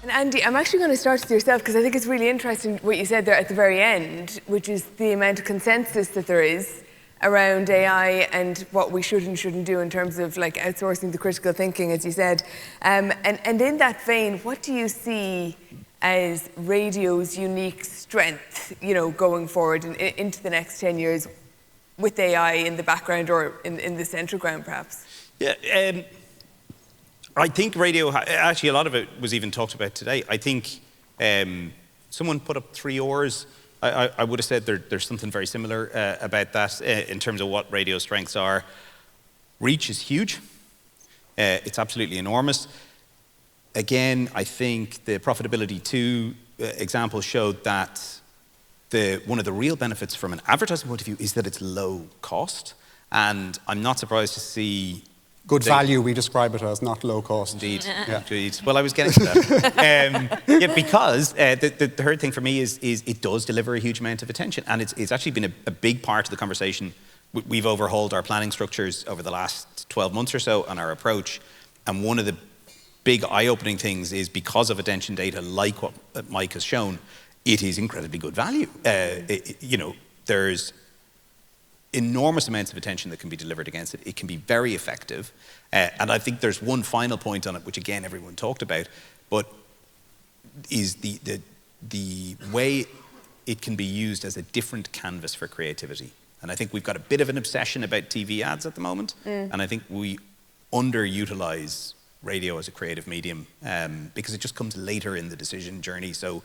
And Andy, I'm actually going to start with yourself because I think it's really interesting what you said there at the very end, which is the amount of consensus that there is around AI and what we should and shouldn't do in terms of like outsourcing the critical thinking, as you said. And in that vein, what do you see as radio's unique strength, going forward into the next 10 years with AI in the background or in the central ground, perhaps? Yeah, I think radio, actually a lot of it was even talked about today. I think someone put up 3 oars. I would have said there's something very similar about that in terms of what radio strengths are. Reach is huge. It's absolutely enormous. Again, I think the profitability 2 example showed that one of the real benefits from an advertising point of view is that it's low cost. And I'm not surprised to see good value, we describe it as, not low cost. Indeed. Yeah. Indeed. Well, I was getting to that. Because the third thing for me is it does deliver a huge amount of attention. And it's actually been a big part of the conversation. We've overhauled our planning structures over the last 12 months or so on our approach. And one of the big eye-opening things is because of attention data, like what Mike has shown, it is incredibly good value. There's enormous amounts of attention that can be delivered against it. It can be very effective. And I think there's one final point on it, which again, everyone talked about, but is the way it can be used as a different canvas for creativity. And I think we've got a bit of an obsession about TV ads at the moment. And I think we underutilize radio as a creative medium because it just comes later in the decision journey. So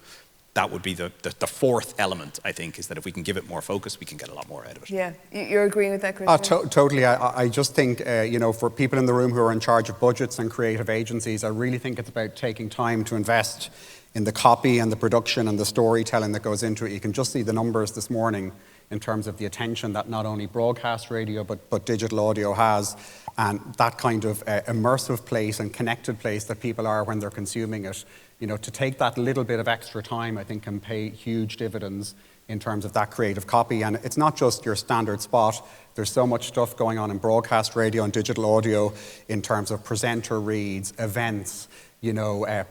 that would be the fourth element, I think, is that if we can give it more focus, we can get a lot more out of it. Yeah, you're agreeing with that, Christian? Totally. I just think, for people in the room who are in charge of budgets and creative agencies, I really think it's about taking time to invest in the copy and the production and the storytelling that goes into it. You can just see the numbers this morning in terms of the attention that not only broadcast radio but digital audio has, and that kind of immersive place and connected place that people are when they're consuming it. To take that little bit of extra time, I think, can pay huge dividends in terms of that creative copy. And it's not just your standard spot. There's so much stuff going on in broadcast radio and digital audio in terms of presenter reads, events,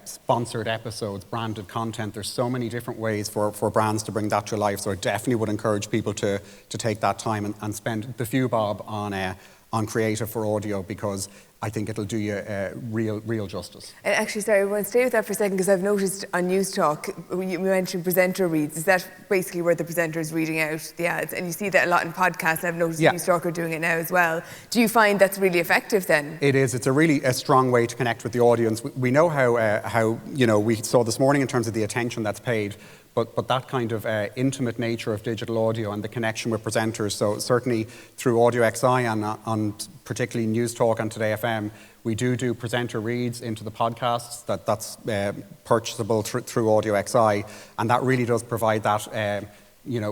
sponsored episodes, branded content. There's so many different ways for brands to bring that to life. So I definitely would encourage people to take that time and spend the few bob on creative for audio, because I think it'll do you real justice. And actually, sorry, I want to stay with that for a second, because I've noticed on News Talk, you mentioned presenter reads. Is that basically where the presenter is reading out the ads? And you see that a lot in podcasts. I've noticed News Talk are doing it now as well. Do you find that's really effective then? It is. It's a strong way to connect with the audience. We know how we saw this morning in terms of the attention that's paid. But that kind of intimate nature of digital audio and the connection with presenters, so certainly through Audio XI and particularly News Talk and Today FM, we do presenter reads into the podcasts that's purchasable through Audio XI, and that really does provide that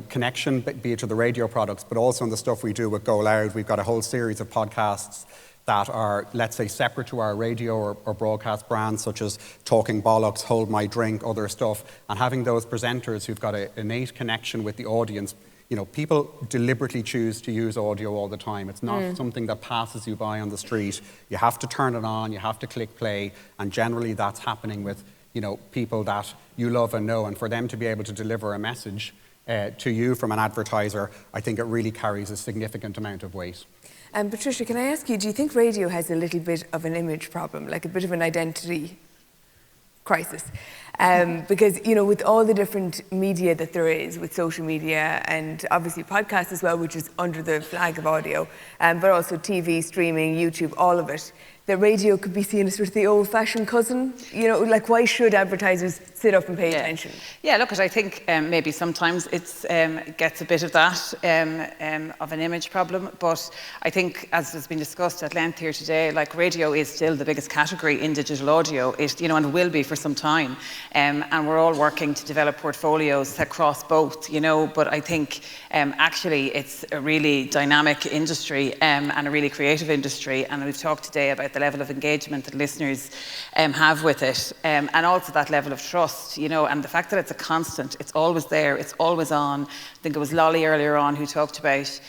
connection, be it to the radio products, but also in the stuff we do with Go Loud. We've got a whole series of podcasts that are, let's say, separate to our radio or broadcast brands, such as Talking Bollocks, Hold My Drink, other stuff. And having those presenters who've got an innate connection with the audience, people deliberately choose to use audio all the time. It's not something that passes you by on the street. You have to turn it on, you have to click play, and generally that's happening with, people that you love and know. And for them to be able to deliver a message to you from an advertiser, I think it really carries a significant amount of weight. Patricia, can I ask you, do you think radio has a little bit of an image problem, like a bit of an identity crisis? Because, with all the different media that there is, with social media and obviously podcasts as well, which is under the flag of audio, but also TV, streaming, YouTube, all of it, that radio could be seen as sort of the old-fashioned cousin. Why should advertisers sit up and pay attention? Yeah, look, I think maybe sometimes it gets a bit of that, of an image problem. But I think, as has been discussed at length here today, radio is still the biggest category in digital audio. It, and it will be for some time. And we're all working to develop portfolios that cross both, But I think actually it's a really dynamic industry and a really creative industry. And we've talked today about the level of engagement that listeners have with it, and also that level of trust, and the fact that it's a constant, it's always there, it's always on. I think it was Lolly earlier on who talked about,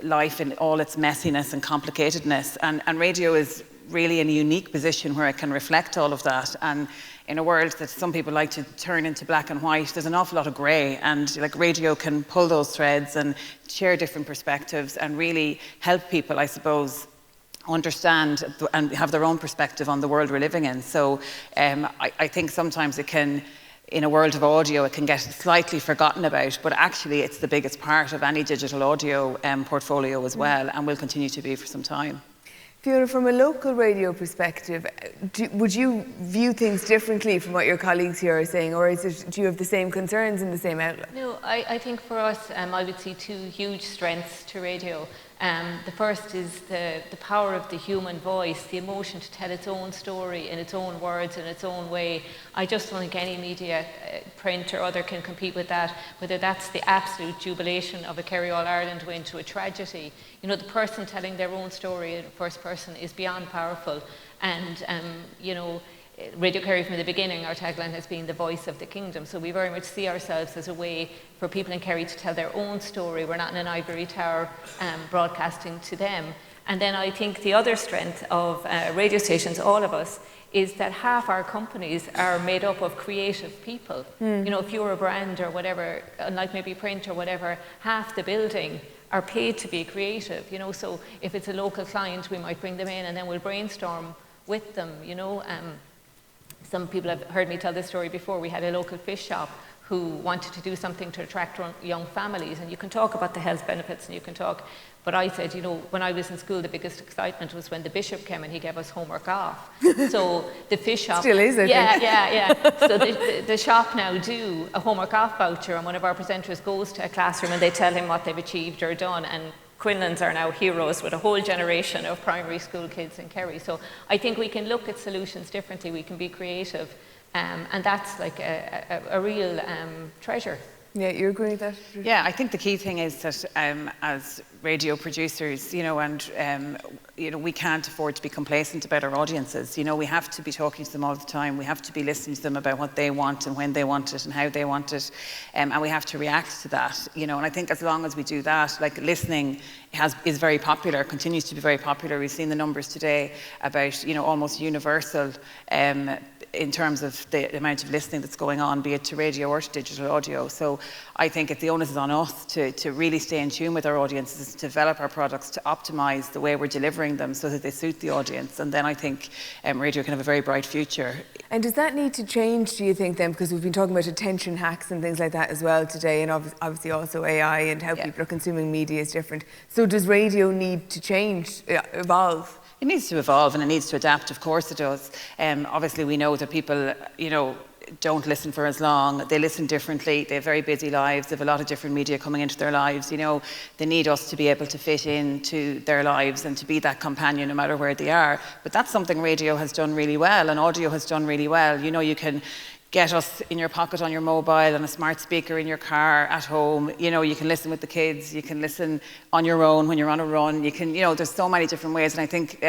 life in all its messiness and complicatedness, and radio is really in a unique position where it can reflect all of that. And in a world that some people like to turn into black and white, there's an awful lot of grey, and like radio can pull those threads and share different perspectives and really help people, I suppose, understand and have their own perspective on the world we're living in. So I think sometimes it can, in a world of audio, it can get slightly forgotten about, but actually it's the biggest part of any digital audio portfolio as well, and will continue to be for some time. Fiona, from a local radio perspective, would you view things differently from what your colleagues here are saying, or do you have the same concerns in the same outlook? No, I think for us, I would see two huge strengths to radio. The first is the power of the human voice, the emotion to tell its own story in its own words, in its own way. I just don't think any media, print or other, can compete with that, whether that's the absolute jubilation of a Kerry All-Ireland win to a tragedy. You know, the person telling their own story in first person is beyond powerful. And, you know, Radio Kerry from the beginning, our tagline has been the voice of the kingdom. So we very much see ourselves as a way for people in Kerry to tell their own story. We're not in an ivory tower broadcasting to them. And then I think the other strength of radio stations, all of us, is that half our companies are made up of creative people. You know, if you're a brand or whatever, like maybe print or whatever, half the building are paid to be creative. You know, so if it's a local client, we might bring them in and then we'll brainstorm with them, you know. Some people have heard me tell this story before. We had a local fish shop who wanted to do something to attract young families, and you can talk about the health benefits and you can talk, but I said, you know, when I was in school, the biggest excitement was when the bishop came and he gave us homework off. So the fish shop... Still is, I think. Yeah. So the shop now do a homework off voucher, and one of our presenters goes to a classroom and they tell him what they've achieved or done, and Quinlans are now heroes with a whole generation of primary school kids in Kerry. So I think we can look at solutions differently, we can be creative, and that's like a real treasure. Yeah, you agree with that? Yeah, I think the key thing is that as radio producers, you know, and you know, we can't afford to be complacent about our audiences. You know, we have to be talking to them all the time. We have to be listening to them about what they want and when they want it and how they want it, and we have to react to that. You know, and I think as long as we do that, like listening is very popular, continues to be very popular. We've seen the numbers today about, you know, almost universal in terms of the amount of listening that's going on, be it to radio or to digital audio. So I think the onus is on us to really stay in tune with our audiences, to develop our products, to optimise the way we're delivering them so that they suit the audience. And then I think radio can have a very bright future. And does that need to change, do you think, then? Because we've been talking about attention hacks and things like that as well today, and obviously also AI and how people are consuming media is different. So does radio need to change, evolve? It needs to evolve and it needs to adapt, of course it does. Obviously we know that people, you know, don't listen for as long, they listen differently, they have very busy lives, they have a lot of different media coming into their lives, you know, they need us to be able to fit into their lives and to be that companion no matter where they are. But that's something radio has done really well and audio has done really well. You know, you can get us in your pocket on your mobile, on a smart speaker in your car, at home. You know, you can listen with the kids, you can listen on your own when you're on a run. You can, you know, there's so many different ways. And I think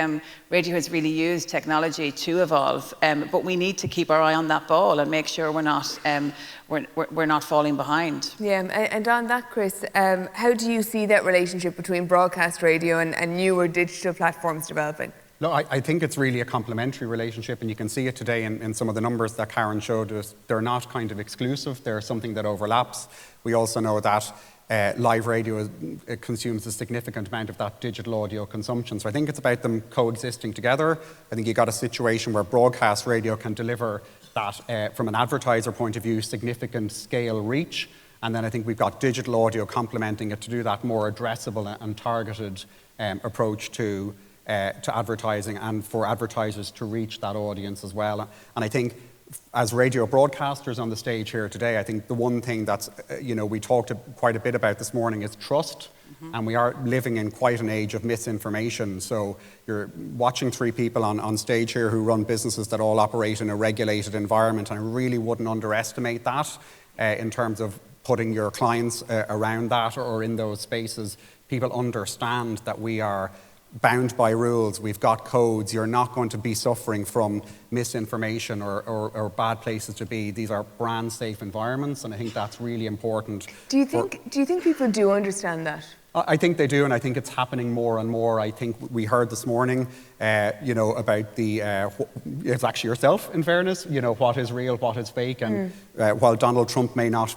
radio has really used technology to evolve. But we need to keep our eye on that ball and make sure we're not falling behind. Yeah, and on that, Chris, how do you see that relationship between broadcast radio and newer digital platforms developing? No, I think it's really a complementary relationship, and you can see it today in some of the numbers that Karen showed us. They're not kind of exclusive, they're something that overlaps. We also know that live radio consumes a significant amount of that digital audio consumption. So I think it's about them coexisting together. I think you've got a situation where broadcast radio can deliver that, from an advertiser point of view, significant scale reach. And then I think we've got digital audio complementing it to do that more addressable and targeted approach to advertising, and for advertisers to reach that audience as well. And I think as radio broadcasters on the stage here today, I think the one thing that's, you know, we talked quite a bit about this morning is trust. And we are living in quite an age of misinformation. So you're watching three people on stage here who run businesses that all operate in a regulated environment, and I really wouldn't underestimate that in terms of putting your clients around that or in those spaces. People understand that we are bound by rules, we've got codes, you're not going to be suffering from misinformation or bad places to be. These are brand safe environments, and I think that's really important. Do you think people do understand that? I think they do, and I think it's happening more and more. I think we heard this morning, about the, it's actually yourself, in fairness, what is real, what is fake, and while Donald Trump may not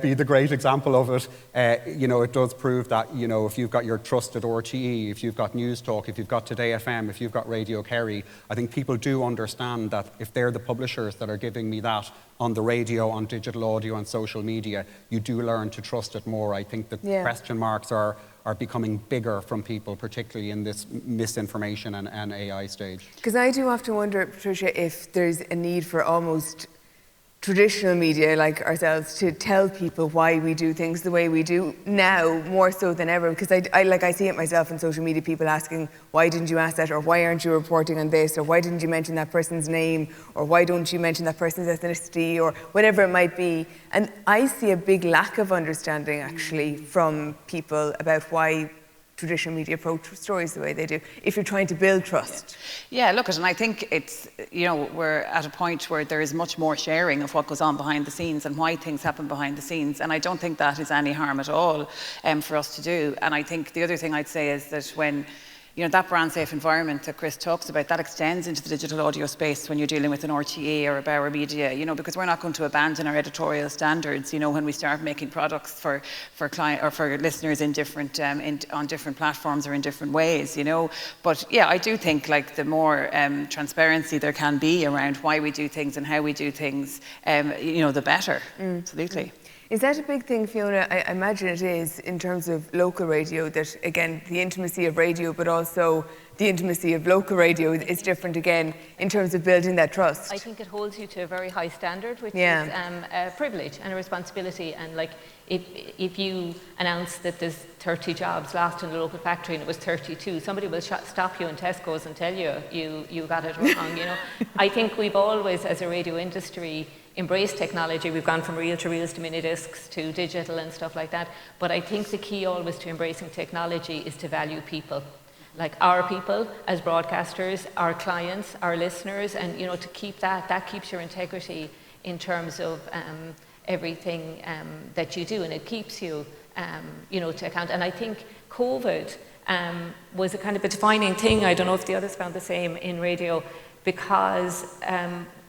be the great example of it, it does prove that, if you've got your trusted RTE, if you've got News Talk, if you've got Today FM, if you've got Radio Kerry, I think people do understand that if they're the publishers that are giving me that on the radio, on digital audio, and social media, you do learn to trust it more. I think that question marks are becoming bigger from people, particularly in this misinformation and AI stage. Because I do often wonder, Patricia, if there's a need for almost traditional media like ourselves to tell people why we do things the way we do now, more so than ever. Because I see it myself in social media, people asking, why didn't you ask that, or why aren't you reporting on this, or why didn't you mention that person's name, or why don't you mention that person's ethnicity, or whatever it might be. And I see a big lack of understanding, actually, from people about why traditional media approach stories the way they do, if you're trying to build trust. Yeah, look, and I think it's, we're at a point where there is much more sharing of what goes on behind the scenes and why things happen behind the scenes, and I don't think that is any harm at all for us to do. And I think the other thing I'd say is that when that brand safe environment that Chris talks about, that extends into the digital audio space when you're dealing with an RTE or a Bauer Media, because we're not going to abandon our editorial standards, when we start making products for client or for listeners in different on different platforms or in different ways, But yeah, I do think the more transparency there can be around why we do things and how we do things, the better. Absolutely. Is that a big thing, Fiona? I imagine it is, in terms of local radio, that, again, the intimacy of radio, but also the intimacy of local radio is different again in terms of building that trust. I think it holds you to a very high standard, which is a privilege and a responsibility. And if you announce that there's 30 jobs lost in the local factory and it was 32, somebody will stop you in Tesco's and tell you got it wrong. I think we've always, as a radio industry, embrace technology. We've gone from reel to reels to mini discs to digital and stuff like that. But I think the key always to embracing technology is to value people. Like our people as broadcasters, our clients, our listeners, and to keep that keeps your integrity in terms of everything that you do, and it keeps you to account. And I think COVID was a kind of a defining thing. I don't know if the others found the same in radio, because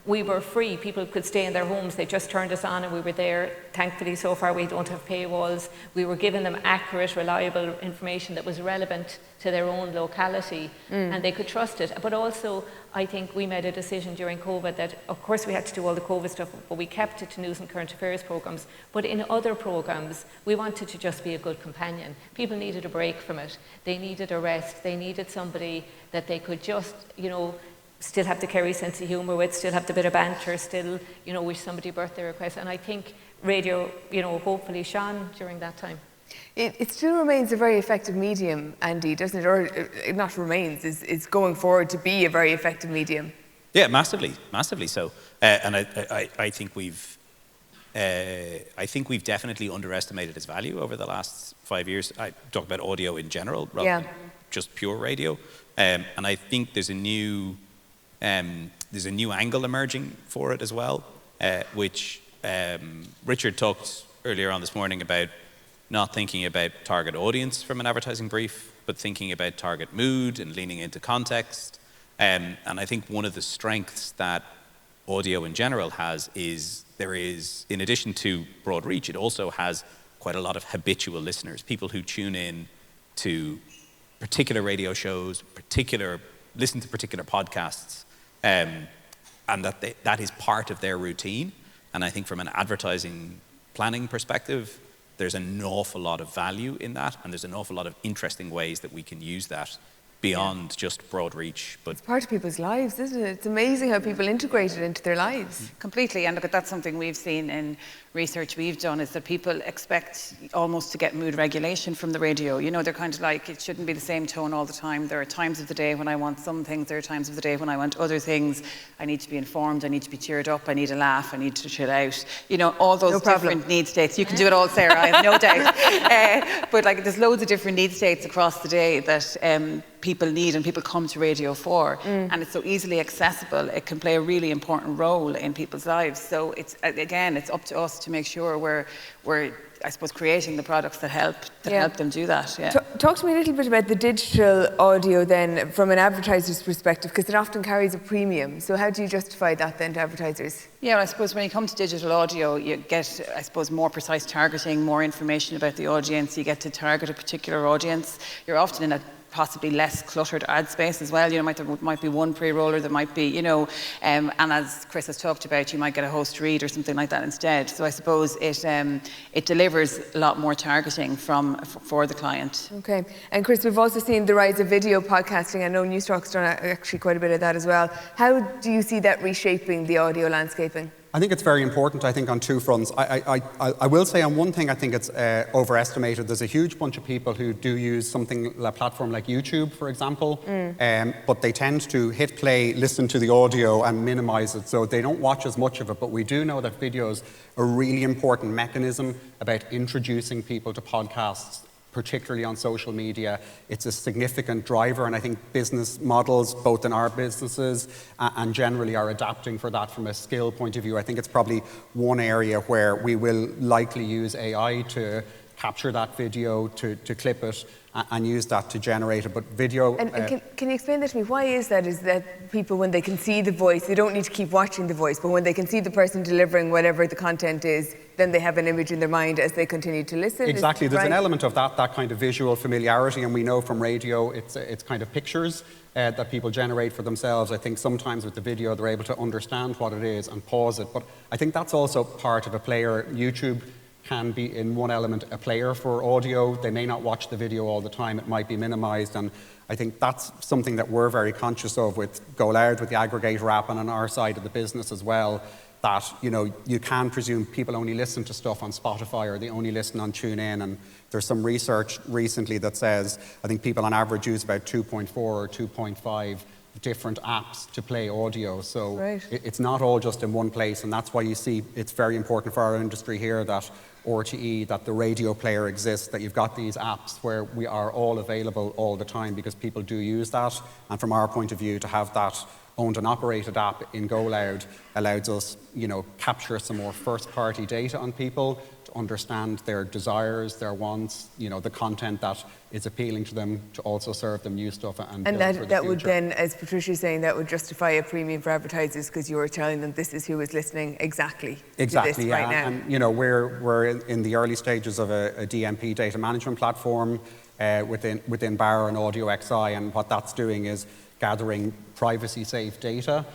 we were free. People could stay in their homes. They just turned us on and we were there. Thankfully, so far, we don't have paywalls. We were giving them accurate, reliable information that was relevant to their own locality, and they could trust it. But also, I think we made a decision during COVID that, of course, we had to do all the COVID stuff, but we kept it to news and current affairs programmes. But in other programmes, we wanted to just be a good companion. People needed a break from it. They needed a rest. They needed somebody that they could just, still have the Kerry sense of humour with, still have the bit of banter, still, wish somebody a birthday request. And I think radio, hopefully shone during that time. It still remains a very effective medium, Andy, doesn't it? Or it not remains, it's going forward to be a very effective medium. Yeah, massively so. And I think we've definitely underestimated its value over the last 5 years. I talk about audio in general, rather than just pure radio. And I think there's a new angle emerging for it as well, which Richard talked earlier on this morning about not thinking about target audience from an advertising brief, but thinking about target mood and leaning into context. And I think one of the strengths that audio in general has is in addition to broad reach, it also has quite a lot of habitual listeners, people who tune in to particular radio shows, listen to particular podcasts, and that is part of their routine. And I think from an advertising planning perspective, there's an awful lot of value in that, and there's an awful lot of interesting ways that we can use that beyond just broad reach. But it's part of people's lives, isn't it? It's amazing how people integrate it into their lives. Completely, and look, that's something we've seen in research we've done, is that people expect almost to get mood regulation from the radio. They're kind of like, it shouldn't be the same tone all the time. There are times of the day when I want some things, there are times of the day when I want other things. I need to be informed, I need to be cheered up, I need a laugh, I need to chill out. All those different need states. You can do it all, Sarah, I have no doubt. But there's loads of different need states across the day that people need and people come to radio for. And it's so easily accessible, it can play a really important role in people's lives. So it's, again, it's up to us to make sure we're I suppose, creating the products that help them do that. Yeah. Talk to me a little bit about the digital audio then, from an advertiser's perspective, because it often carries a premium. So how do you justify that then to advertisers? Yeah, well, I suppose when you come to digital audio, you get, I suppose, more precise targeting, more information about the audience. You get to target a particular audience. You're often in a possibly less cluttered ad space as well. You know, there might be one pre-roller, there might be, you know, and as Chris has talked about, you might get a host read or something like that instead. So I suppose it delivers a lot more targeting for the client. Okay, and Chris, we've also seen the rise of video podcasting. I know Newstalk's done actually quite a bit of that as well. How do you see that reshaping the audio landscaping? I think it's very important, I think, on two fronts. I will say on one thing, I think it's overestimated. There's a huge bunch of people who do use something, a platform like YouTube, for example, but they tend to hit play, listen to the audio and minimize it, so they don't watch as much of it. But we do know that video's a really important mechanism about introducing people to podcasts, particularly on social media. It's a significant driver, and I think business models, both in our businesses and generally, are adapting for that from a skill point of view. I think it's probably one area where we will likely use AI to capture that video, to clip it, and use that to generate it. But video... And can you explain that to me? Why is that? Is that people, when they can see the voice, they don't need to keep watching the voice, but when they can see the person delivering whatever the content is, then they have an image in their mind as they continue to listen? Exactly. There's an element of that kind of visual familiarity, and we know from radio it's kind of pictures that people generate for themselves. I think sometimes with the video they're able to understand what it is and pause it, but I think that's also part of a player. YouTube can be, in one element, a player for audio. They may not watch the video all the time, it might be minimized, and I think that's something that we're very conscious of with Go Loud, with the aggregator app, and on our side of the business as well, that, you know, you can presume people only listen to stuff on Spotify or they only listen on TuneIn, and there's some research recently that says I think people on average use about 2.4 or 2.5 different apps to play audio, so it's not all just in one place, and that's why you see it's very important for our industry here that RTE, that the radio player exists, that you've got these apps where we are all available all the time, because people do use that, and from our point of view, to have that owned and operated app in Go Loud allows us, you know, capture some more first-party data on people, to understand their desires, their wants, you know, the content that is appealing to them, to also serve them new stuff and build for the that future. would then, as Patricia's saying, that would justify a premium for advertisers, because you were telling them this is who is listening exactly to this right now. And you know, we're in the early stages of a DMP data management platform within Bauer and Audio XI, and what that's doing is gathering privacy-safe data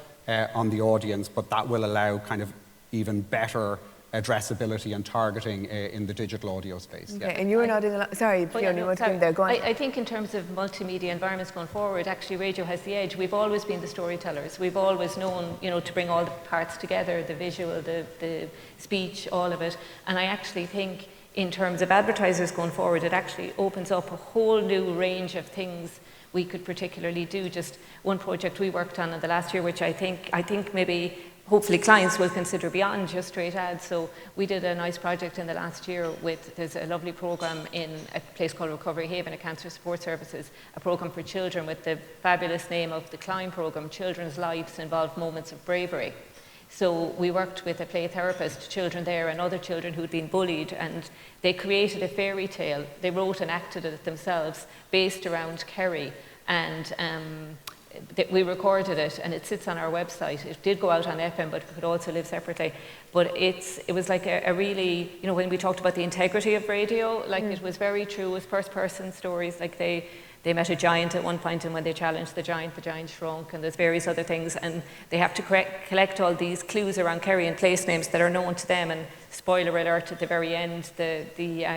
on the audience, but that will allow kind of even better addressability and targeting in the digital audio space. Okay, and you were not in the... Sorry, Fiona, you want to come there, go on. I think in terms of multimedia environments going forward, actually radio has the edge. We've always been the storytellers. We've always known, you know, to bring all the parts together, the visual, the speech, all of it. And I actually think in terms of advertisers going forward, it actually opens up a whole new range of things we could particularly do. Just one project we worked on in the last year, which I think maybe hopefully clients will consider beyond just straight ads. So we did a nice project in the last year there's a lovely program in a place called Recovery Haven, a cancer support services, a program for children with the fabulous name of the Klein program, Children's Lives Involve Moments of Bravery. So we worked with a play therapist, children there and other children who'd been bullied, and they created a fairy tale. They wrote and acted it themselves based around Kerry, and we recorded it, and it sits on our website. It did go out on FM, but it could also live separately. But it was like a really, you know, when we talked about the integrity of radio, like it was very true. It was first-person stories. Like they met a giant at one point, and when they challenged the giant shrunk, and there's various other things, and they have to collect all these clues around Kerry and place names that are known to them. And spoiler alert, at the very end, the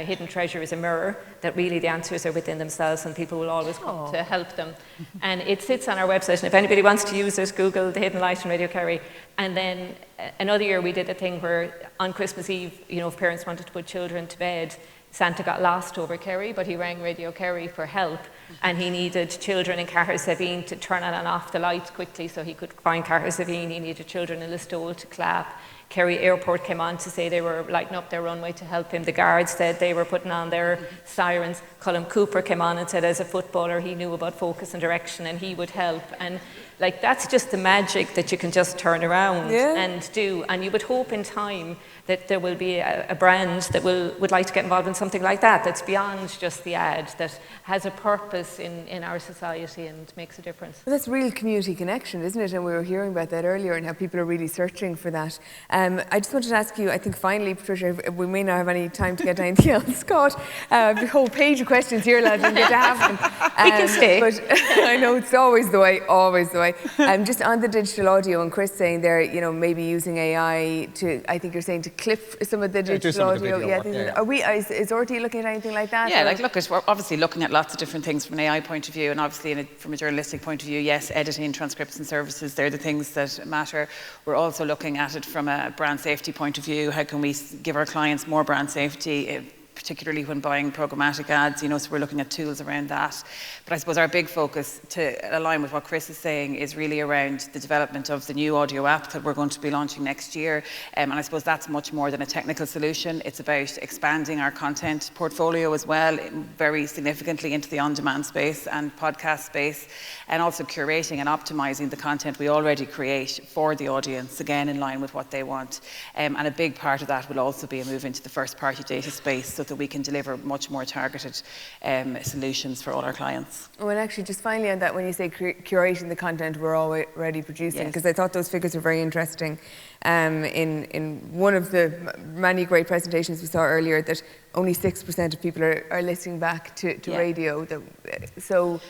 hidden treasure is a mirror, that really the answers are within themselves, and people will always come to help them. And it sits on our website, and if anybody wants to use it, Google The Hidden Light in Radio Kerry. And then another year we did a thing where on Christmas Eve, you know, if parents wanted to put children to bed, Santa got lost over Kerry, but he rang Radio Kerry for help. and he needed children in Cahersiveen to turn on and off the lights quickly so he could find Cahersiveen. He needed children in Listowel to clap. Kerry Airport came on to say they were lighting up their runway to help him. The guards said they were putting on their sirens. Colin Cooper came on and said as a footballer he knew about focus and direction and he would help. And like that's just the magic that you can just turn around and do. And you would hope in time that there will be a brand that would like to get involved in something like that, that's beyond just the ad, that has a purpose in our society and makes a difference. Well, that's real community connection, isn't it? And we were hearing about that earlier and how people are really searching for that. I just wanted to ask you, I think finally, Patricia, we may not have any time to get to anything else. Scott, the whole page of questions here, lads, and get to have them. We can stay. But I know it's always the way, always the way. Just on the digital audio, and Chris saying there, you know, maybe using AI to, I think you're saying to clip some of the digital audio. Are we? Is RT looking at anything like that? Yeah, like look, we're obviously looking at lots of different things from an AI point of view, and obviously from a journalistic point of view, yes, editing, transcripts and services, they're the things that matter. We're also looking at it from a brand safety point of view. How can we give our clients more brand safety, particularly when buying programmatic ads, you know, so we're looking at tools around that. But I suppose our big focus, to align with what Chris is saying, is really around the development of the new audio app that we're going to be launching next year. And I suppose that's much more than a technical solution. It's about expanding our content portfolio as well, very significantly into the on-demand space and podcast space, and also curating and optimizing the content we already create for the audience, again, in line with what they want. And a big part of that will also be a move into the first-party data space, so that we can deliver much more targeted solutions for all our clients. Oh, and actually, just finally on that, when you say curating the content we're already producing, because I thought those figures are very interesting. In one of the many great presentations we saw earlier, that only 6% of people are listening back to radio. So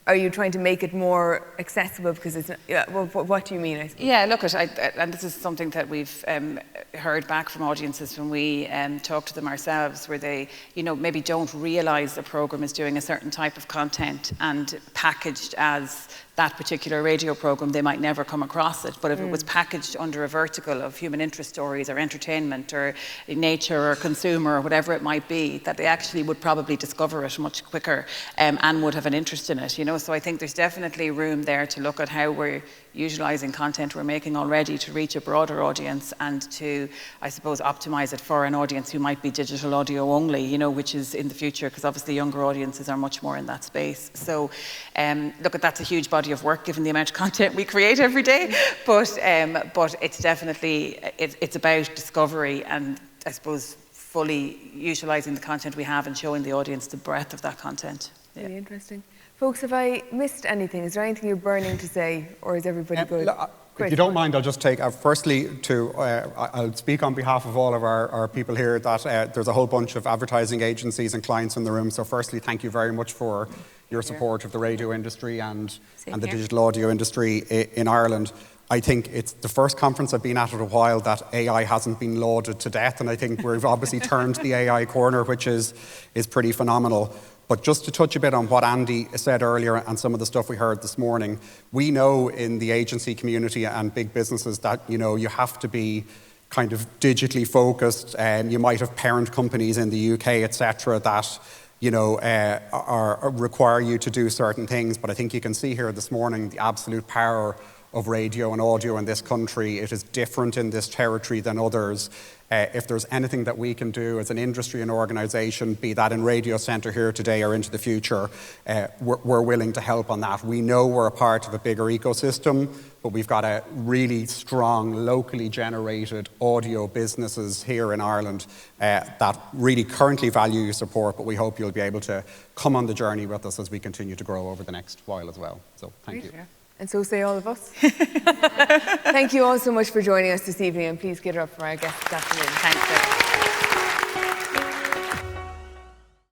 are you trying to make it more accessible? Because it's, well, what do you mean? Yeah, look, and this is something that we've heard back from audiences when we talk to them ourselves, where they, you know, maybe don't realise the programme is doing a certain type of content, and packaged as that particular radio programme, they might never come across it. But if it was packaged under a vertical of human interest stories or entertainment or nature or consumer or whatever it might be, that they actually would probably discover it much quicker and would have an interest in it, you know. So I think there's definitely room there to look at how we're utilising content we're making already to reach a broader audience, and to, I suppose, optimise it for an audience who might be digital audio only, you know, which is in the future, because obviously younger audiences are much more in that space. So look, that's a huge body of work given the amount of content we create every day, but it's definitely, it's about discovery and, I suppose, fully utilising the content we have and showing the audience the breadth of that content. Really interesting. Folks, have I missed anything? Is there anything you're burning to say, or is everybody good? If you don't mind, I'll just take, firstly, I'll speak on behalf of all of our people here, that there's a whole bunch of advertising agencies and clients in the room. So firstly, thank you very much for your support of the radio industry and the digital audio industry in Ireland. I think it's the first conference I've been at in a while that AI hasn't been lauded to death, and I think we've obviously turned the AI corner, which is pretty phenomenal. But just to touch a bit on what Andy said earlier and some of the stuff we heard this morning, we know in the agency community and big businesses that, you know, you have to be kind of digitally focused, and you might have parent companies in the UK, etc., that, you know, require you to do certain things. But I think you can see here this morning the absolute power of radio and audio in this country. It is different in this territory than others. If there's anything that we can do as an industry and organisation, be that in Radio Centre here today or into the future, we're willing to help on that. We know we're a part of a bigger ecosystem, but we've got a really strong, locally generated audio businesses here in Ireland that really currently value your support, but we hope you'll be able to come on the journey with us as we continue to grow over the next while as well. So thank you. And so say all of us. Thank you all so much for joining us this evening, and please give it up for our guests this afternoon. Thanks.